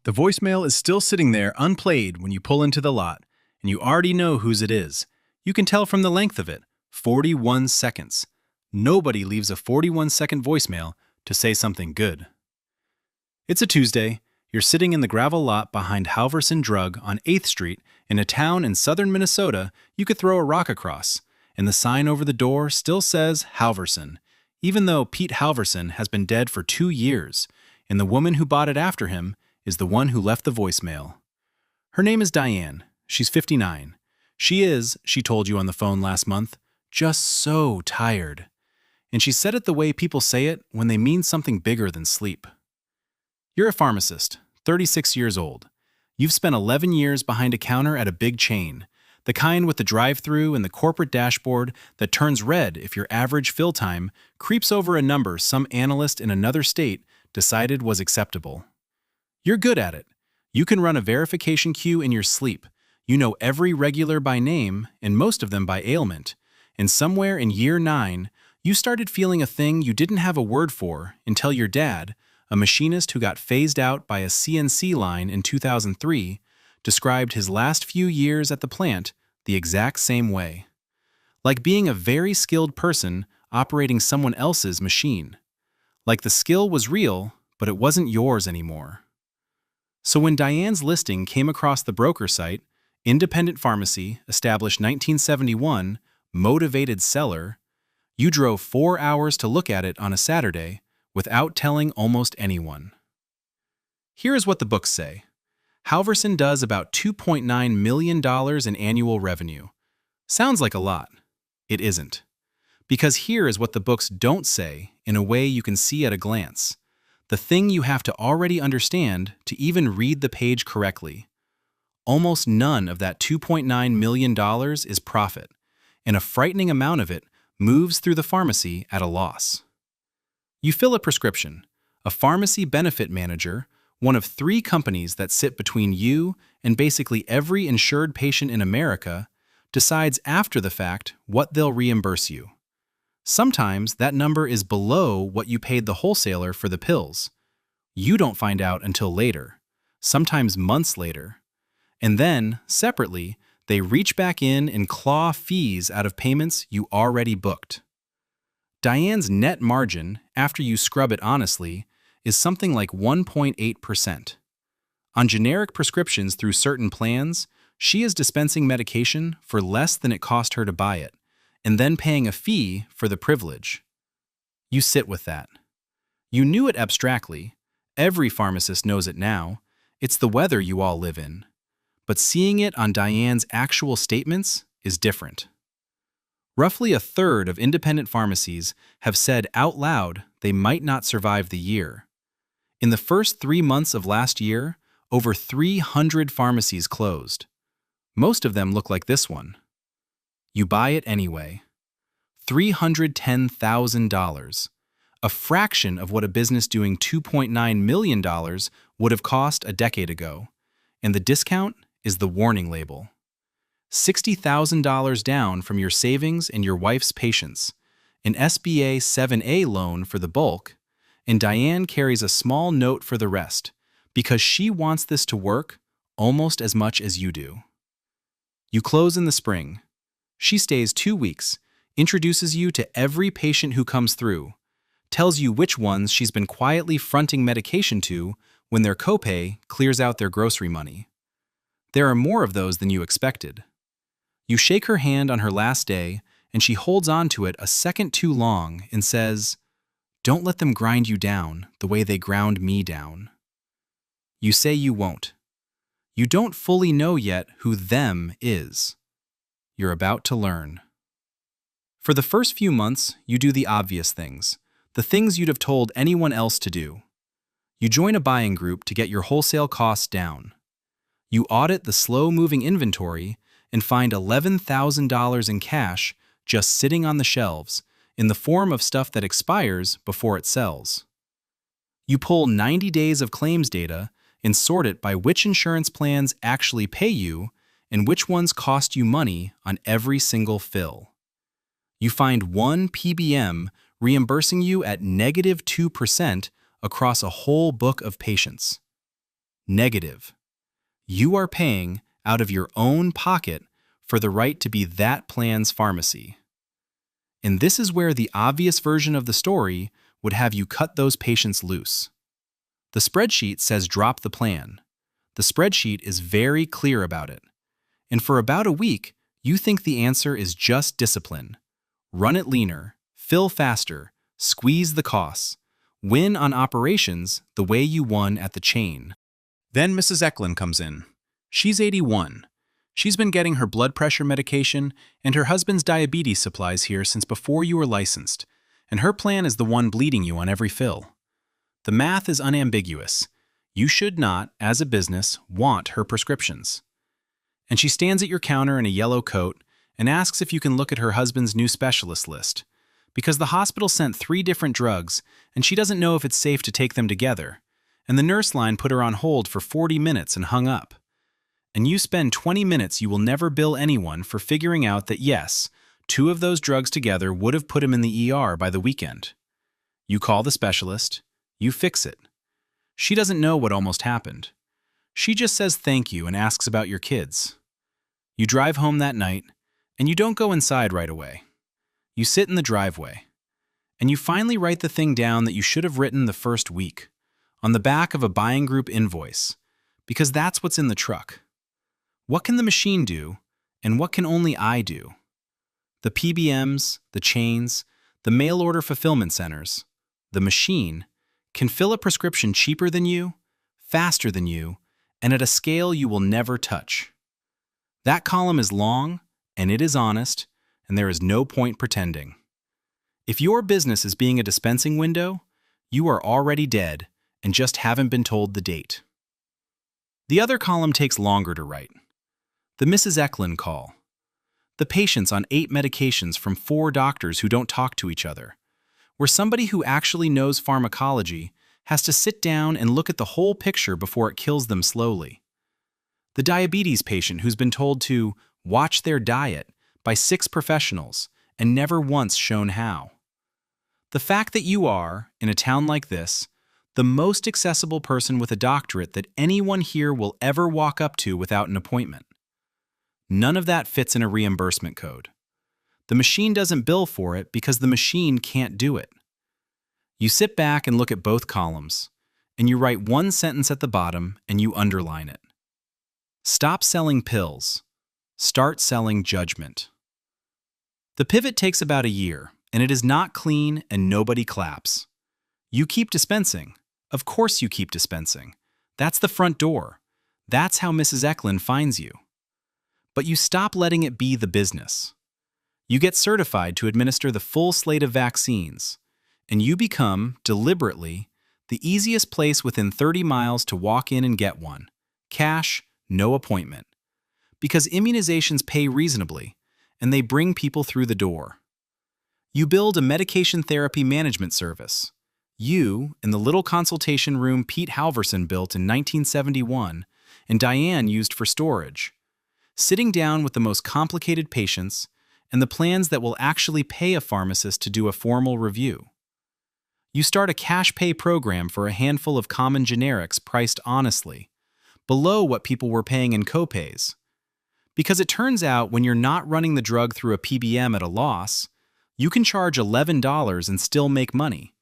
The voicemail is still sitting there unplayed when you pull into the lot, and you already know whose it is. You can tell from the length of it, 41 seconds. Nobody leaves a 41-second voicemail to say something good. It's a Tuesday. You're sitting in the gravel lot behind Halvorsen Drug on 8th Street in a town in southern Minnesota you could throw a rock across, and the sign over the door still says Halvorsen, even though Pete Halvorsen has been dead for 2 years, and the woman who bought it after him is the one who left the voicemail. Her name is Diane. She's 59. She is, she told you on the phone last month, just so tired. And she said it the way people say it when they mean something bigger than sleep. You're a pharmacist, 36 years old. You've spent 11 years behind a counter at a big chain, the kind with the drive-thru and the corporate dashboard that turns red if your average fill time creeps over a number some analyst in another state decided was acceptable. You're good at it. You can run a verification queue in your sleep. You know every regular by name and most of them by ailment. And somewhere in year 9, you started feeling a thing you didn't have a word for until your dad, a machinist who got phased out by a CNC line in 2003, described his last few years at the plant the exact same way. Like being a very skilled person operating someone else's machine. Like the skill was real, but it wasn't yours anymore. So when Diane's listing came across the broker site, independent pharmacy, established 1971, motivated seller, you drove 4 hours to look at it on a Saturday without telling almost anyone. Here's what the books say. Halvorsen does about $2.9 million in annual revenue. Sounds like a lot. It isn't. Because here is what the books don't say in a way you can see at a glance. The thing you have to already understand to even read the page correctly. Almost none of that $2.9 million is profit, and a frightening amount of it moves through the pharmacy at a loss. You fill a prescription. A pharmacy benefit manager, one of 3 companies that sit between you and basically every insured patient in America, decides after the fact what they'll reimburse you. Sometimes that number is below what you paid the wholesaler for the pills. You don't find out until later, sometimes months later. And then, separately, they reach back in and claw fees out of payments you already booked. Diane's net margin, after you scrub it honestly, is something like 1.8%. On generic prescriptions through certain plans, she is dispensing medication for less than it cost her to buy it, and then paying a fee for the privilege. You sit with that. You knew it abstractly. Every pharmacist knows it now. It's the weather you all live in. But seeing it on Diane's actual statements is different. Roughly a third of independent pharmacies have said out loud they might not survive the year. In the first 3 months of last year, over 300 pharmacies closed. Most of them look like this one. You buy it anyway. $310,000, a fraction of what a business doing $2.9 million would have cost a decade ago, and the discount is the warning label. $60,000 down from your savings and your wife's patients, an SBA 7A loan for the bulk, and Diane carries a small note for the rest because she wants this to work almost as much as you do. You close in the spring. She stays 2 weeks, introduces you to every patient who comes through, tells you which ones she's been quietly fronting medication to when their copay clears out their grocery money. There are more of those than you expected. You shake her hand on her last day, and she holds on to it a second too long and says, "Don't let them grind you down the way they ground me down." You say you won't. You don't fully know yet who them is. You're about to learn. For the first few months, you do the obvious things, the things you'd have told anyone else to do. You join a buying group to get your wholesale costs down. You audit the slow-moving inventory and find $11,000 in cash just sitting on the shelves in the form of stuff that expires before it sells. You pull 90 days of claims data and sort it by which insurance plans actually pay you and which ones cost you money on every single fill. You find one PBM reimbursing you at -2% across a whole book of patients. Negative. You are paying out of your own pocket for the right to be that plan's pharmacy. And this is where the obvious version of the story would have you cut those patients loose. The spreadsheet says drop the plan. The spreadsheet is very clear about it. And for about a week, you think the answer is just discipline. Run it leaner, fill faster, squeeze the costs, win on operations the way you won at the chain. Then Mrs. Eklund comes in. She's 81. She's been getting her blood pressure medication and her husband's diabetes supplies here since before you were licensed, and her plan is the one bleeding you on every fill. The math is unambiguous. You should not, as a business, want her prescriptions. And she stands at your counter in a yellow coat and asks if you can look at her husband's new specialist list, because the hospital sent 3 different drugs and she doesn't know if it's safe to take them together, and the nurse line put her on hold for 40 minutes and hung up. And you spend 20 minutes you will never bill anyone for figuring out that yes, 2 of those drugs together would have put him in the ER by the weekend. You call the specialist, you fix it. She doesn't know what almost happened. She just says thank you and asks about your kids. You drive home that night, and you don't go inside right away. You sit in the driveway, and you finally write the thing down that you should have written the first week, on the back of a buying group invoice, because that's what's in the truck. What can the machine do, and what can only I do? The PBMs, the chains, the mail-order fulfillment centers, the machine, can fill a prescription cheaper than you, faster than you, and at a scale you will never touch. That column is long, and it is honest, and there is no point pretending. If your business is being a dispensing window, you are already dead and just haven't been told the date. The other column takes longer to write. The Mrs. Eklund call. The patients on 8 medications from 4 doctors who don't talk to each other, where somebody who actually knows pharmacology has to sit down and look at the whole picture before it kills them slowly. The diabetes patient who's been told to watch their diet by 6 professionals and never once shown how. The fact that you are, in a town like this, the most accessible person with a doctorate that anyone here will ever walk up to without an appointment. None of that fits in a reimbursement code. The machine doesn't bill for it because the machine can't do it. You sit back and look at both columns, and you write one sentence at the bottom and you underline it. Stop selling pills. Start selling judgment. The pivot takes about a year, and it is not clean and nobody claps. You keep dispensing. Of course you keep dispensing. That's the front door. That's how Mrs. Eklund finds you. But you stop letting it be the business. You get certified to administer the full slate of vaccines, and you become, deliberately, the easiest place within 30 miles to walk in and get one. Cash, no appointment. Because immunizations pay reasonably, and they bring people through the door. You build a medication therapy management service. You, in the little consultation room Pete Halvorsen built in 1971, and Diane used for storage. Sitting down with the most complicated patients, and the plans that will actually pay a pharmacist to do a formal review. You start a cash pay program for a handful of common generics priced honestly, below what people were paying in copays. Because it turns out when you're not running the drug through a PBM at a loss, you can charge $11 and still make money,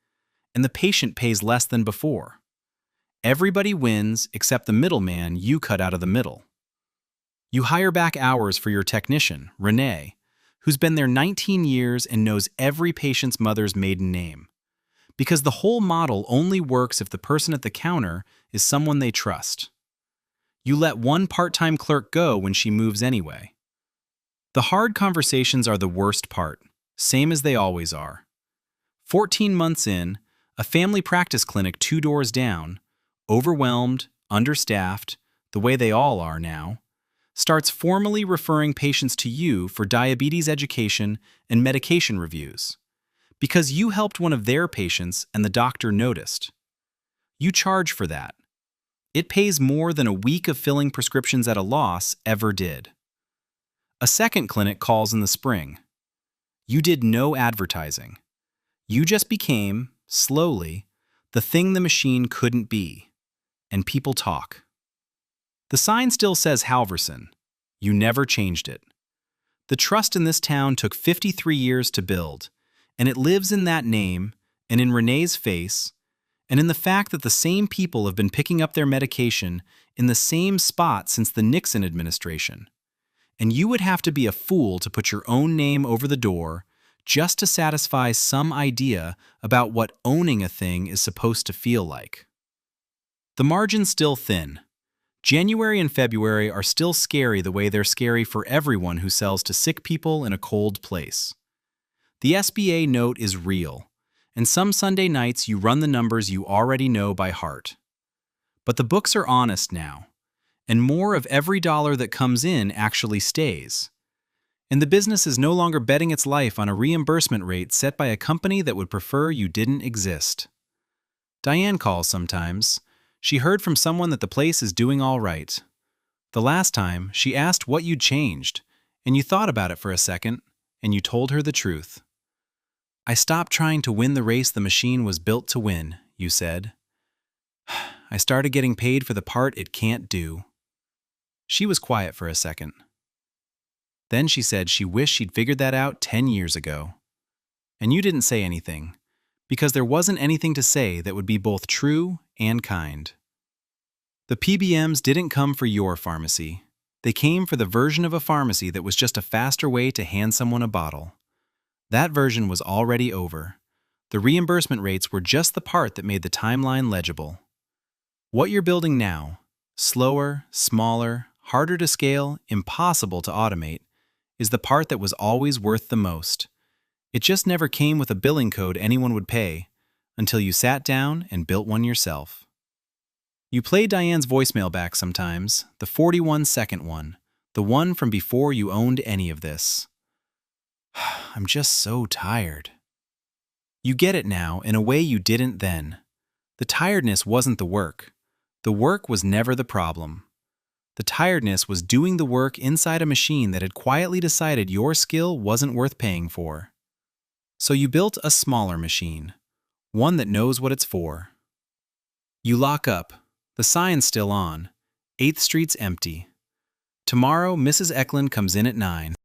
and the patient pays less than before. Everybody wins except the middleman you cut out of the middle. You hire back hours for your technician, Renee, who's been there 19 years and knows every patient's mother's maiden name. Because the whole model only works if the person at the counter is someone they trust. You let one part-time clerk go when she moves anyway. The hard conversations are the worst part, same as they always are. 14 months in, a family practice clinic 2 doors down, overwhelmed, understaffed, the way they all are now, starts formally referring patients to you for diabetes education and medication reviews, because you helped one of their patients and the doctor noticed. You charge for that. It pays more than a week of filling prescriptions at a loss ever did. A second clinic calls in the spring. You did no advertising. You just became, slowly, the thing the machine couldn't be. And people talk. The sign still says Halvorsen. You never changed it. The trust in this town took 53 years to build, and it lives in that name, and in Renee's face, and in the fact that the same people have been picking up their medication in the same spot since the Nixon administration. And you would have to be a fool to put your own name over the door just to satisfy some idea about what owning a thing is supposed to feel like. The margin's still thin. January and February are still scary the way they're scary for everyone who sells to sick people in a cold place. The SBA note is real, and some Sunday nights you run the numbers you already know by heart. But the books are honest now, and more of every dollar that comes in actually stays. And the business is no longer betting its life on a reimbursement rate set by a company that would prefer you didn't exist. Diane calls sometimes. She heard from someone that the place is doing all right. The last time, she asked what you'd changed, and you thought about it for a second, and you told her the truth. I stopped trying to win the race the machine was built to win, you said. I started getting paid for the part it can't do. She was quiet for a second. Then she said she wished she'd figured that out 10 years ago. And you didn't say anything, because there wasn't anything to say that would be both true and kind. The PBMs didn't come for your pharmacy. They came for the version of a pharmacy that was just a faster way to hand someone a bottle. That version was already over. The reimbursement rates were just the part that made the timeline legible. What you're building now, slower, smaller, harder to scale, impossible to automate, is the part that was always worth the most. It just never came with a billing code anyone would pay, until you sat down and built one yourself. You play Diane's voicemail back sometimes, the 41-second one, the one from before you owned any of this. I'm just so tired. You get it now in a way you didn't then. The tiredness wasn't the work. The work was never the problem. The tiredness was doing the work inside a machine that had quietly decided your skill wasn't worth paying for. So you built a smaller machine, one that knows what it's for. You lock up. The sign's still on. 8th Street's empty. Tomorrow, Mrs. Eklund comes in at 9.